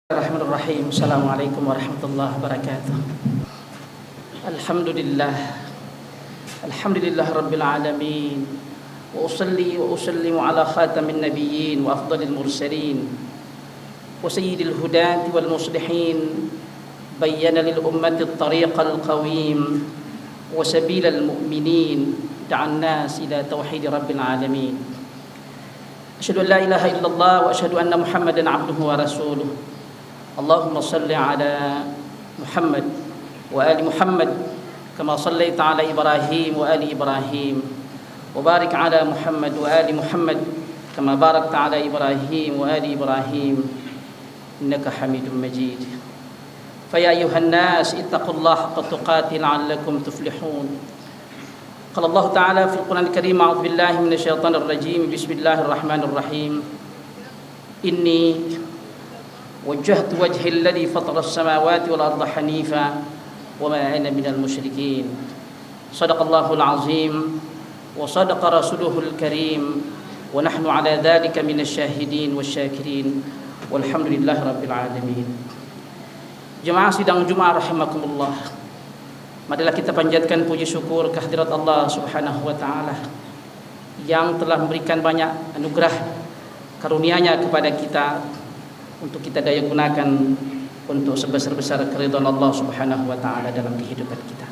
Bismillahirrahmanirrahim. Assalamualaikum warahmatullahi wabarakatuh. Alhamdulillah. Alhamdulillah rabbil alamin. Wa usalli wa usallimu ala khatamin nabiyyin wa afdalil mursalin wa sayyidil hudati wal muslihin. Bayyana lil ummati at-tariqal qawim wa sabilal mu'minin. Da'an nas ila tauhid rabbil alamin. Asyhadu an la ilaha illallah wa asyhadu anna Muhammadan abduhu wa rasuluh. اللهم صل على محمد وآل محمد كما صليت على إبراهيم وآل إبراهيم وبارك على محمد وآل محمد كما باركت على إبراهيم وآل إبراهيم إنك حميد مجيد فيا أيها الناس اتقوا الله حق تقاته لعلكم تفلحون قال الله تعالى في القرآن الكريم أعوذ بالله من الشيطان الرجيم بسم الله الرحمن الرحيم إني وجهت وجهي الذي فطر السماوات والأرض حنيفا وما أنا من المشركين صدق الله العظيم وصدق رسوله الكريم ونحن على ذلك من الشاهدين والشاكرين والحمد لله رب العالمين. Jemaah sidang Jumat rahimakumullah, marilah kita panjatkan puji syukur kehadirat Allah Subhanahu wa taala yang telah memberikan banyak anugerah karunia-Nya kepada kita untuk kita daya gunakan untuk sebesar-besar keridhaan Allah Subhanahu wa taala dalam kehidupan kita.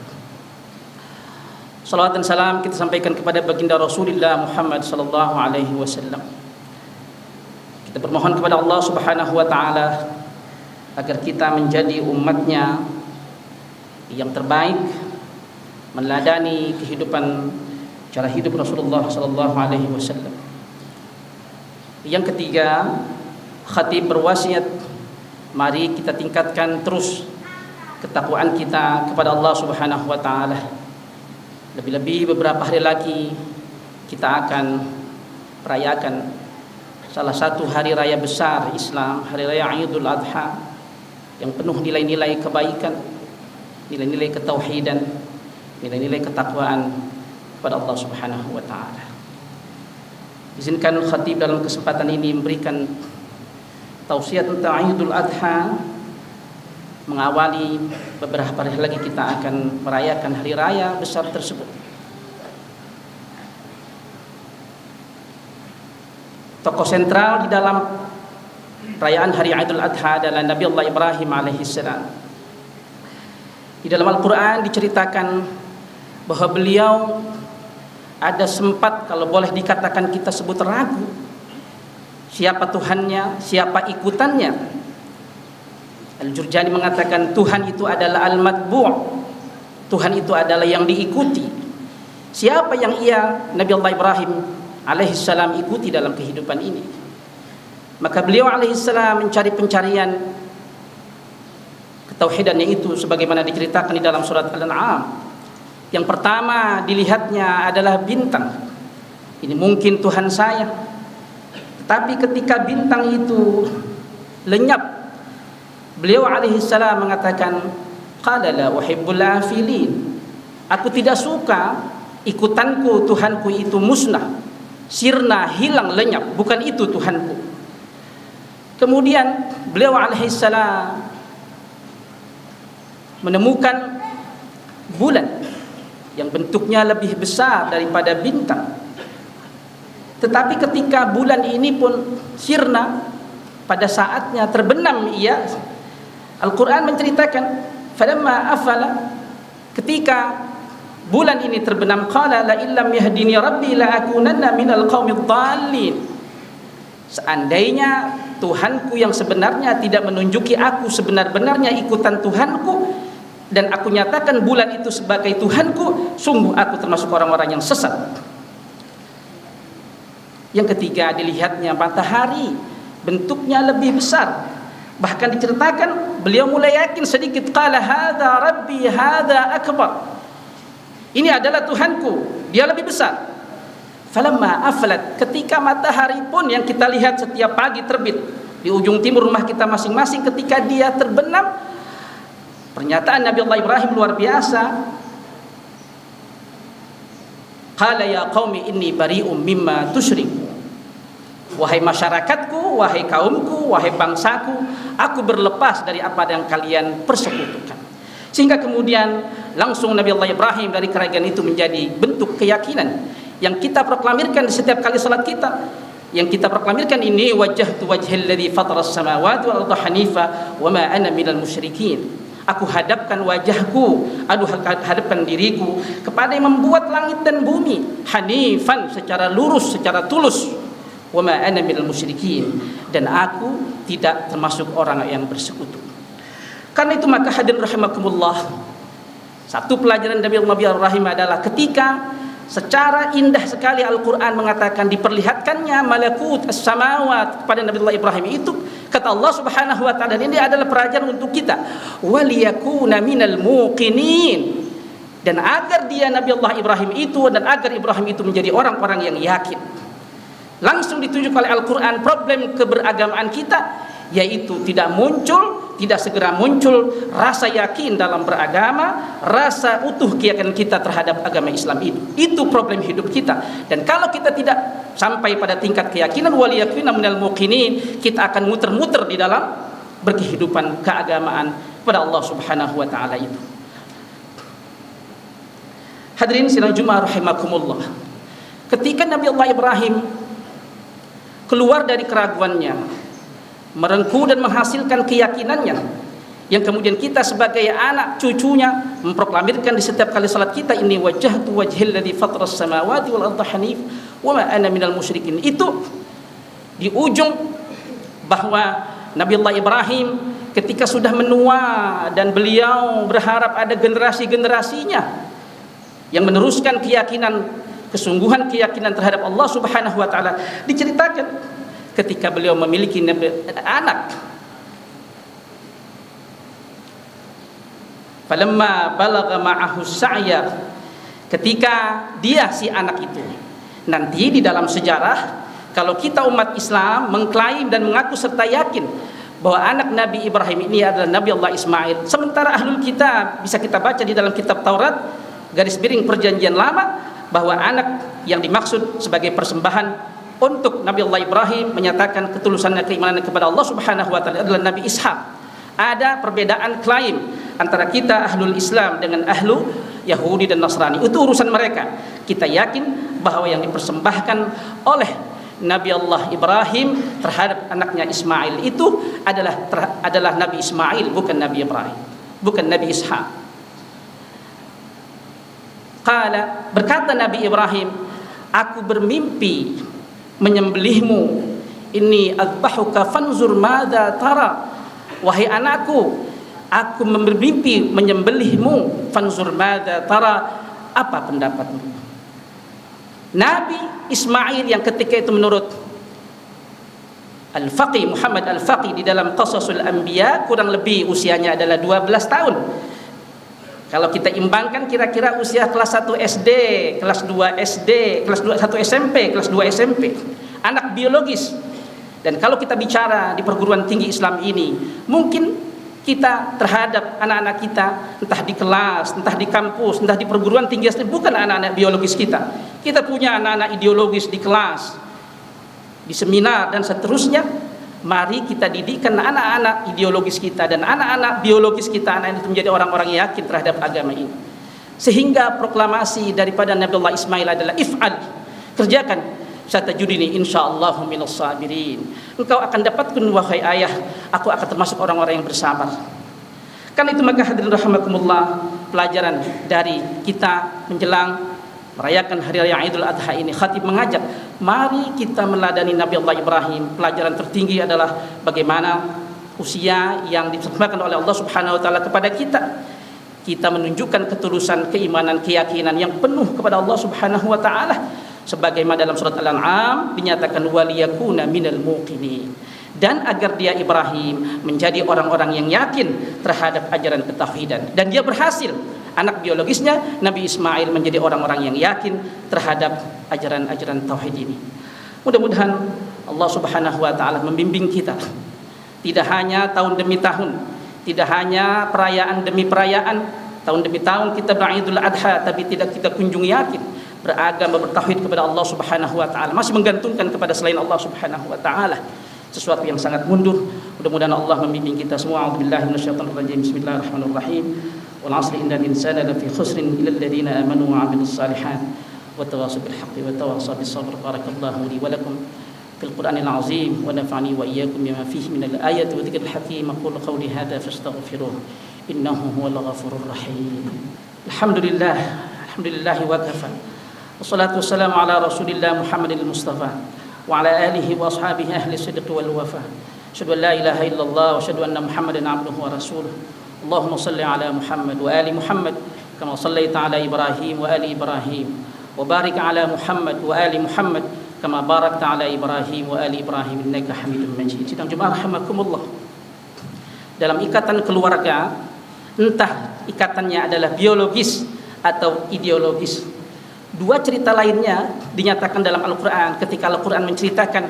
Salawat dan salam kita sampaikan kepada baginda Rasulullah Muhammad sallallahu alaihi wasallam. Kita bermohon kepada Allah Subhanahu wa taala agar kita menjadi umatnya yang terbaik, meneladani kehidupan cara hidup Rasulullah sallallahu alaihi wasallam. Yang ketiga, khatib berwasiat, mari kita tingkatkan terus ketakwaan kita kepada Allah Subhanahu wa taala. Lebih-lebih beberapa hari lagi kita akan merayakan salah satu hari raya besar Islam, hari raya Idul Adha, yang penuh nilai-nilai kebaikan, nilai-nilai ketauhidan, nilai-nilai ketakwaan kepada Allah Subhanahu wa taala. Izinkan khatib dalam kesempatan ini memberikan tausiah tentang Idul Adha, mengawali beberapa hari lagi kita akan merayakan hari raya besar tersebut. Tokoh sentral di dalam perayaan hari Idul Adha adalah Nabi Allah Ibrahim alaihissalam. Di dalam Al-Quran diceritakan bahwa beliau ada sempat, kalau boleh dikatakan kita sebut, ragu siapa Tuhannya, siapa ikutannya. Al-Jurjani mengatakan Tuhan itu adalah al-matbu', Tuhan itu adalah yang diikuti. Siapa yang Nabi Allah Ibrahim alaihissalam ikuti dalam kehidupan ini? Maka beliau alaihissalam mencari pencarian ketauhidannya itu sebagaimana diceritakan di dalam surat Al-An'am. Yang pertama dilihatnya adalah bintang. Ini mungkin Tuhan saya. Tapi ketika bintang itu lenyap, beliau alaihissalam mengatakan, qala la uhibbul afilin. Aku tidak suka ikutanku, Tuhanku itu musnah, sirna, hilang, lenyap. Bukan itu Tuhanku. Kemudian beliau alaihissalam menemukan bulan yang bentuknya lebih besar daripada bintang. Tetapi ketika bulan ini pun sirna, pada saatnya terbenam ia, Al-Quran menceritakan falamma afala, ketika bulan ini terbenam, qala la illam yahdini rabbi la akunanna minal qaumidh dhallin. Seandainya Tuhanku yang sebenarnya tidak menunjuki aku sebenar-benarnya ikutan Tuhanku, dan aku nyatakan bulan itu sebagai Tuhanku, sungguh aku termasuk orang-orang yang sesat. Yang ketiga dilihatnya matahari, bentuknya lebih besar. Bahkan diceritakan beliau mulai yakin sedikit, qala hadza rabbi hadza akbar. Ini adalah Tuhanku, dia lebih besar. Falamma aflat, ketika matahari pun yang kita lihat setiap pagi terbit di ujung timur rumah kita masing-masing, ketika dia terbenam, pernyataan Nabi Allah Ibrahim luar biasa. Qala ya qaumi inni bari'um mimma tusyriku. Wahai masyarakatku, wahai kaumku, wahai bangsaku, aku berlepas dari apa yang kalian persekutukan. Sehingga kemudian langsung Nabi Allah Ibrahim dari kerajaan itu menjadi bentuk keyakinan yang kita proklamirkan di setiap kali salat kita. Yang kita proklamirkan ini, wajjahtu wajhal ladzi fataras samawati wal arda hanifa wa ma ana minal musyrikin. Aku hadapkan wajahku, hadapkan diriku kepada yang membuat langit dan bumi, hanifan, secara lurus, secara tulus. Wa ma ana minal musyrikin, dan aku tidak termasuk orang yang bersekutu. Karena itu maka hadirin rahimakumullah, satu pelajaran Nabi Ibrahim adalah ketika secara indah sekali Al-Quran mengatakan diperlihatkannya malakut as-samawat kepada Nabi Allah Ibrahim itu, kata Allah Subhanahu wa taala, ini adalah pelajaran untuk kita, waliyakuna minal muqinin, dan agar dia Nabi Allah Ibrahim itu, dan agar Ibrahim itu menjadi orang-orang yang yakin. Langsung ditunjuk oleh Al-Quran problem keberagamaan kita, yaitu tidak segera muncul rasa yakin dalam beragama, rasa utuh keyakinan kita terhadap agama Islam itu. Itu problem hidup kita. Dan kalau kita tidak sampai pada tingkat keyakinan waliyakuna minal muqinin, kita akan muter-muter di dalam berkehidupan keagamaan kepada Allah Subhanahu wa taala itu. Hadirin sidang Jumat rahimakumullah. Ketika Nabi Allah Ibrahim keluar dari keraguannya, merengkuh dan menghasilkan keyakinannya, yang kemudian kita sebagai anak cucunya memproklamirkan di setiap kali salat kita, ini wajjahtu wajhal ladzi fataras samawati wal arda hanif wa ma ana minal musyrikin. Itu di ujung bahwa Nabi Allah Ibrahim ketika sudah menua dan beliau berharap ada generasi-generasinya yang meneruskan keyakinan, kesungguhan keyakinan terhadap Allah Subhanahu wa taala, diceritakan ketika beliau memiliki anak. Falamma balagha ma'ahu sa'ya, ketika dia si anak itu, nanti di dalam sejarah kalau kita umat Islam mengklaim dan mengaku serta yakin bahwa anak Nabi Ibrahim ini adalah Nabi Allah Ismail, sementara ahlul kitab bisa kita baca di dalam kitab Taurat garis miring perjanjian lama bahwa anak yang dimaksud sebagai persembahan untuk Nabi Allah Ibrahim menyatakan ketulusannya keimanan kepada Allah Subhanahu wa taala adalah Nabi Ishak. Ada perbedaan klaim antara kita ahlul Islam dengan ahlu Yahudi dan Nasrani. Itu urusan mereka. Kita yakin bahwa yang dipersembahkan oleh Nabi Allah Ibrahim terhadap anaknya Ismail itu adalah Nabi Ismail, bukan Nabi Ibrahim, bukan Nabi Ishak. Qala, berkata Nabi Ibrahim, aku bermimpi menyembelihmu, inni adbahuka fanzur madza tara, wahai anakku, aku bermimpi menyembelihmu, fanzur madza tara, apa pendapatmu? Nabi Ismail yang ketika itu menurut Al-Faqih Muhammad Al-Faqih di dalam Qasasul Anbiya kurang lebih usianya adalah 12 tahun. Kalau kita imbangkan kira-kira usia kelas 1 SD, kelas 2 SD, kelas 1 SMP, kelas 2 SMP, anak biologis. Dan kalau kita bicara di perguruan tinggi Islam ini, mungkin kita terhadap anak-anak kita, entah di kelas, entah di kampus, entah di perguruan tinggi Islam, bukan anak-anak biologis kita. Kita punya anak-anak ideologis di kelas, di seminar dan seterusnya. Mari kita didikkan anak-anak ideologis kita dan anak-anak biologis kita, anak itu menjadi orang-orang yang yakin terhadap agama ini. Sehingga proklamasi daripada Nabi Allah Ismail adalah if'al, kerjakan, satajudini insyaallah minas sabirin. Engkau akan dapatkan wahai ayah, aku akan termasuk orang-orang yang bersabar. Karena itu maka hadirin rahimakumullah, pelajaran dari kita menjelang merayakan hari raya Idul Adha ini, khatib mengajak, mari kita meladani Nabi Allah Ibrahim. Pelajaran tertinggi adalah bagaimana usia yang dipersembahkan oleh Allah Subhanahu wa taala kepada kita. Kita menunjukkan ketulusan keimanan, keyakinan yang penuh kepada Allah Subhanahu wa taala. Sebagaimana dalam surat Al-An'am dinyatakan waliyakuna minal muqinin. Dan agar dia Ibrahim menjadi orang-orang yang yakin terhadap ajaran ketauhidan. Dan dia berhasil. Anak biologisnya Nabi Ismail menjadi orang-orang yang yakin terhadap ajaran-ajaran tauhid ini. Mudah-mudahan Allah Subhanahu wa taala membimbing kita. Tidak hanya tahun demi tahun, tidak hanya perayaan demi perayaan, tahun demi tahun kita beridul adha, tapi tidak kita kunjung yakin beragama, bertauhid kepada Allah Subhanahu wa taala, masih menggantungkan kepada selain Allah Subhanahu wa taala. sesuatu yang sangat mundur. Mudah-mudahan Allah membimbing kita semua. A'udzubillahi minasyaitonir rajim. Bismillahirrahmanirrahim. Wal 'asri innal insana lafi khusrin illa alladziina aamanu wa 'amilus shalihat wa tawassaw bil haqqi wa tawassaw bis sabr. Barakallahu li wa lakum fil Qur'anil 'azim wa nafa'ani wa iyyakum bima fihi minal ayati wa dzikril hakim. Aqulu qawli hadza fastaghfiruh innahu huwal ghafurur rahim. Alhamdulillah wa kafa. Wassalatu wassalamu ala Rasulillah Muhammadil Mustafa wa ala alihi wa ashabihi ahli sidq wal wafa. Asyhadu an la ilaha illallah wa asyhadu anna Muhammadan abduhu wa rasuluh. Allahumma salli ala Muhammad wa ali Muhammad kama sallaita ala Ibrahim wa ali Ibrahim wa barik ala Muhammad wa ali Muhammad kama barakta ala Ibrahim wa ali Ibrahim innaka Hamidum Majid. Sidang jemaah rahimakumullah. Dalam ikatan keluarga, entah ikatannya adalah biologis atau ideologis, dua cerita lainnya dinyatakan dalam Al-Quran ketika Al-Quran menceritakan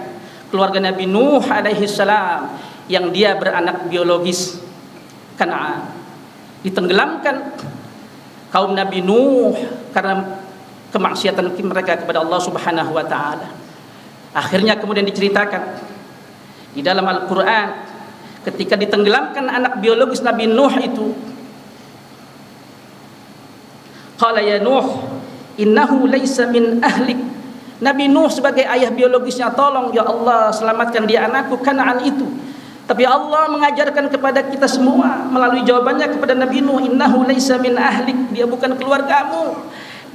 keluarga Nabi Nuh alaihi salam yang dia beranak biologis Kan'an. Ditenggelamkan kaum Nabi Nuh karena kemaksiatan mereka kepada Allah Subhanahu wa taala. Akhirnya kemudian diceritakan di dalam Al-Quran ketika ditenggelamkan anak biologis Nabi Nuh itu, qala ya Nuh innahu laysa min ahlik. Nabi Nuh sebagai ayah biologisnya, tolong ya Allah selamatkan dia anakku Kan'an itu. Tapi Allah mengajarkan kepada kita semua melalui jawabannya kepada Nabi Nuh, innahu laysa min ahlik, dia bukan keluargamu,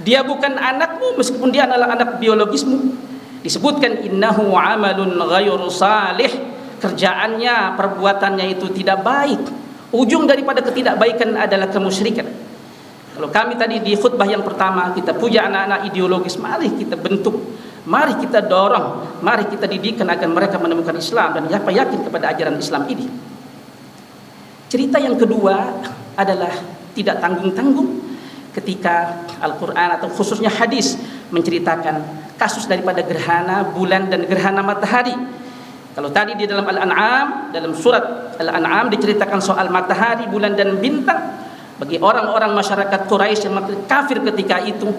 dia bukan anakmu meskipun dia adalah anak biologismu. Disebutkan innahu amalun ghairu salih, kerjaannya, perbuatannya itu tidak baik. Ujung daripada ketidakbaikan adalah kemusyrikan. Kalau kami tadi di khutbah yang pertama kita puja anak-anak ideologis, mari kita bentuk, mari kita dorong, mari kita didikan agar mereka menemukan Islam dan yakin kepada ajaran Islam ini. Cerita yang kedua adalah tidak tanggung-tanggung ketika Al-Quran atau khususnya hadis menceritakan kasus daripada gerhana bulan dan gerhana matahari. Kalau tadi di dalam Al-An'am, dalam surat Al-An'am diceritakan soal matahari, bulan dan bintang. Bagi orang-orang masyarakat Quraisy yang kafir ketika itu,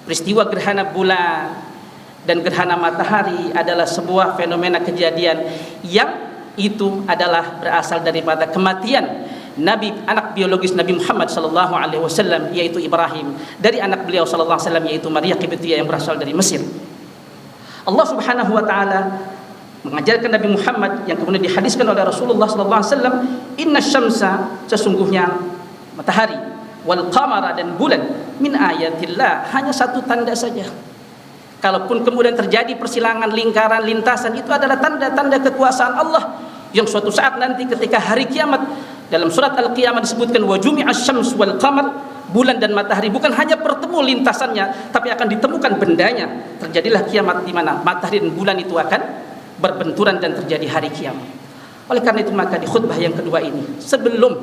peristiwa gerhana bulan dan gerhana matahari adalah sebuah fenomena kejadian yang itu adalah berasal daripada kematian Nabi, anak biologis Nabi Muhammad sallallahu alaihi wasallam, yaitu Ibrahim, dari anak beliau sallallahu alaihi wasallam yaitu Maria Qibtiyah yang berasal dari Mesir. Allah Subhanahu wa taala mengajarkan Nabi Muhammad yang kemudian dihadiskan oleh Rasulullah sallallahu alaihi wasallam, innasyamsa, sesungguhnya matahari, wal qamara, dan bulan, min ayatillah, hanya satu tanda saja. Kalaupun kemudian terjadi persilangan lingkaran lintasan, itu adalah tanda-tanda kekuasaan Allah yang suatu saat nanti ketika hari kiamat, dalam surat Al-Qiyamah disebutkan wa jumi'asy syams wal qamar, bulan dan matahari bukan hanya bertemu lintasannya tapi akan ditemukan bendanya. Terjadilah kiamat di mana matahari dan bulan itu akan berbenturan dan terjadi hari kiamat. Oleh karena itu maka di khutbah yang kedua ini, sebelum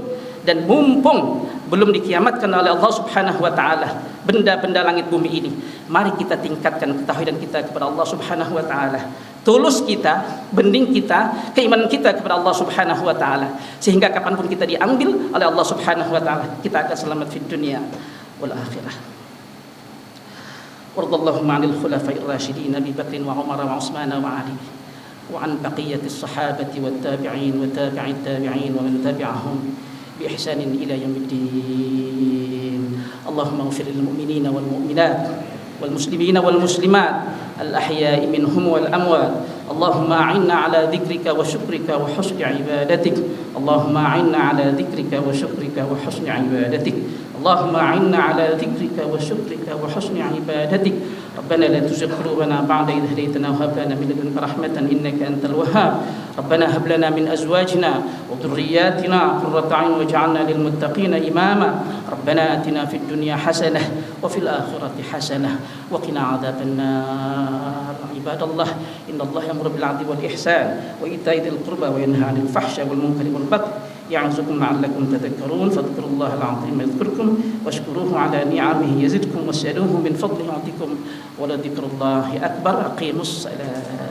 dan mumpung belum dikiamatkan oleh Allah Subhanahu wa taala benda-benda langit bumi ini, mari kita tingkatkan ketauhidan kita kepada Allah Subhanahu wa taala. Tulus kita, bening kita, keimanan kita kepada Allah Subhanahu wa taala, sehingga kapanpun kita diambil oleh Allah Subhanahu wa taala, kita akan selamat di dunia wal akhirah. Wardallahu ma'al khulafa'ir rasyidin Abi Bakr wa Umar wa Utsman wa Ali wa an baqiyatis sahabati wat tabi'in wa tabi'it tabi'in wa man tabi'ahum بإحسان إلى يوم الدين. اللهم اغفر للمؤمنين والمؤمنات والمسلمين والمسلمات الأحياء منهم والأموات. اللهم أعنا على ذكرك وشكرك وحسن عبادتك. اللهم أعنا على ذكرك وشكرك وحسن عبادتك. اللهم أعنا على ذكرك وشكرك وحسن عبادتك. ربنا لا تزغ قلوبنا بعد إذ هديتنا وهب لنا من لدنك رحمة إنك أنت الوهاب. ربنا هب لنا من أزواجنا وذرياتنا قرة أعين واجعلنا للمتقين إماما. ربنا آتنا في الدنيا حسنة وفي الآخرة حسنة وقنا عذاب النار. عباد الله إن الله يأمر بالعدل والإحسان وإيتاء ذي القربى وينهى عن الفحشاء والمنكر والبغي يعظكم لعلكم تذكرون. فاذكروا الله العظيم يذكركم واشكروه على نعمه يزدكم واسألوه من فضله يعطيكم ولذكر الله أكبر. أقيموا الصلاة.